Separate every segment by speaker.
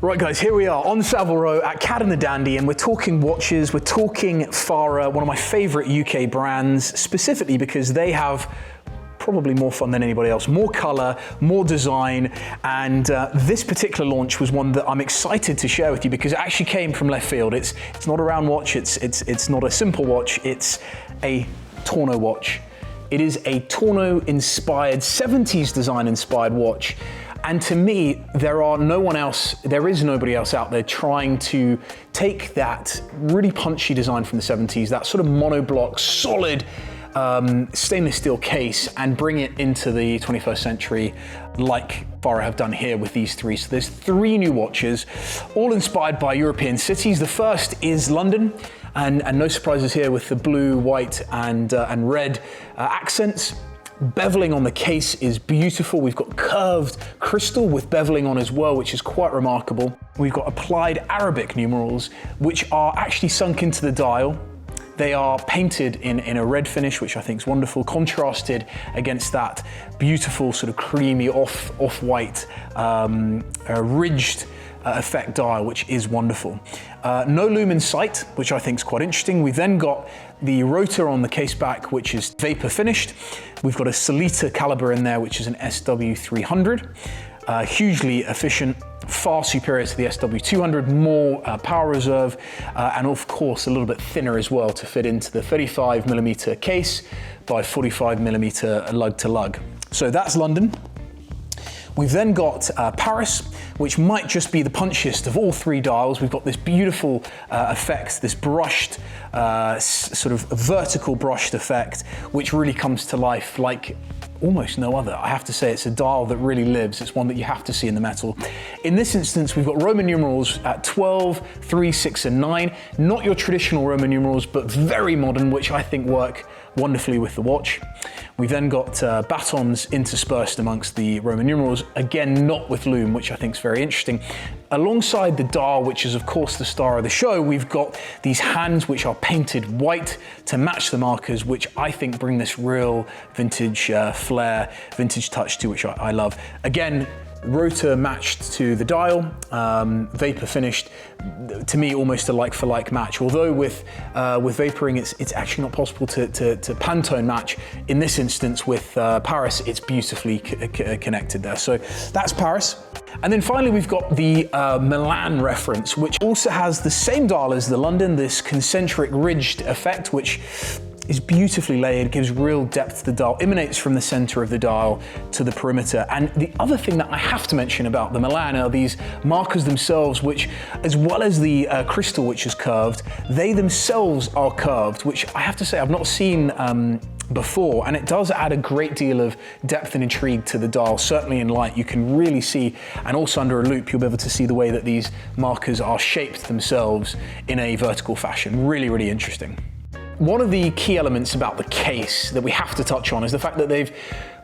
Speaker 1: Right guys, here we are on Savile Row at Cad The Dandy, and we're talking watches, we're talking Fore, one of my favorite UK brands, specifically because they have probably more fun than anybody else, more color, more design, and this particular launch was one that I'm excited to share with you because it actually came from left field. It's not a round watch, it's not a simple watch, it's a Tonneau watch. It is a Tonneau inspired, 70s design inspired watch. And to me, there is nobody else out there trying to take that really punchy design from the 70s, that sort of monoblock, solid stainless steel case, and bring it into the 21st century like Fore have done here with these three. So there's three new watches, all inspired by European cities. The first is London, and no surprises here with the blue, white, and red accents. Beveling on the case is beautiful. We've got curved crystal with beveling on as well, which is quite remarkable. We've got applied Arabic numerals, which are actually sunk into the dial. They are painted in a red finish, which I think is wonderful, contrasted against that beautiful sort of creamy off-white ridged effect dial, which is wonderful. No lume in sight, which I think is quite interesting. We've then got the rotor on the case back, which is vapor finished. We've got a Solita caliber in there, which is an SW300. Hugely efficient, far superior to the SW200, more power reserve, and of course a little bit thinner as well to fit into the 35mm case by 45mm lug to lug. So that's London. We've then got Paris, which might just be the punchiest of all three dials. We've got this beautiful effect, this brushed, sort of vertical brushed effect, which really comes to life like almost no other. I have to say it's a dial that really lives. It's one that you have to see in the metal. In this instance, we've got Roman numerals at 12, 3, 6, and 9. Not your traditional Roman numerals, but very modern, which I think work wonderfully with the watch. We've then got batons interspersed amongst the Roman numerals, again not with lume, which I think is very interesting. Alongside the dial, which is of course the star of the show, we've got these hands which are painted white to match the markers, which I think bring this real vintage flair, vintage touch to which I love. Again, rotor matched to the dial, vapor finished, to me almost a like for like match. Although with vaporing it's actually not possible to Pantone match. In this instance with Paris, it's beautifully connected there. So that's Paris. And then finally we've got the Milan reference, which also has the same dial as the London, this concentric ridged effect, which is beautifully layered, gives real depth to the dial, emanates from the center of the dial to the perimeter. And the other thing that I have to mention about the Milan are these markers themselves, which, as well as the crystal, which is curved, they themselves are curved, which I have to say I've not seen before, and it does add a great deal of depth and intrigue to the dial. Certainly in light you can really see, and also under a loop you'll be able to see the way that these markers are shaped themselves in a vertical fashion. Really, really interesting. One of the key elements about the case that we have to touch on is the fact that they've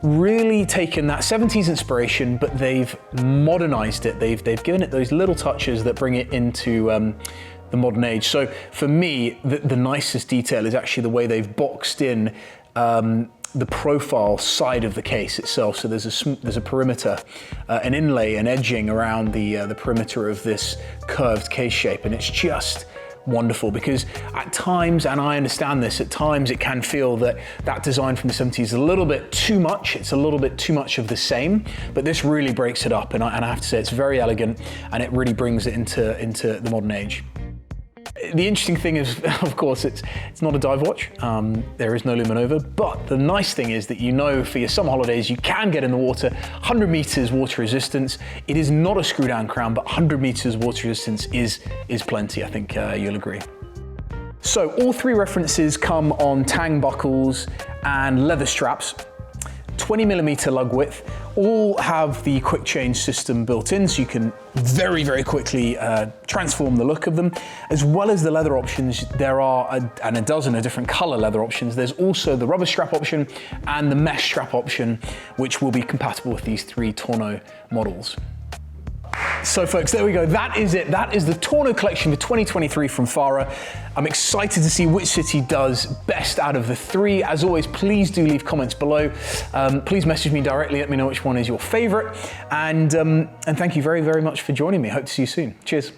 Speaker 1: really taken that 70s inspiration, but they've modernized it. They've given it those little touches that bring it into the modern age. So for me, the nicest detail is actually the way they've boxed in the profile side of the case itself. So there's a perimeter, an inlay, an edging around the perimeter of this curved case shape, and it's just wonderful because at times, and I understand this, at times it can feel that design from the 70s is a little bit too much. It's a little bit too much of the same, but this really breaks it up, and I have to say it's very elegant, and it really brings it into the modern age. The interesting thing is, of course, it's not a dive watch. There is no luminova, but the nice thing is that you know for your summer holidays you can get in the water. 100 meters water resistance. It is not a screw down crown, but 100 meters water resistance is plenty. I think you'll agree. So all three references come on tang buckles and leather straps. 20mm lug width, all have the quick change system built in, so you can very, very quickly transform the look of them. As well as the leather options, there are a dozen of different color leather options. There's also the rubber strap option and the mesh strap option, which will be compatible with these three Tonneau models. So folks, there we go. That is it. That is the Tonneau Collection for 2023 from fore. I'm excited to see which city does best out of the three. As always, please do leave comments below. Please message me directly. Let me know which one is your favorite. And thank you very, very much for joining me. Hope to see you soon. Cheers.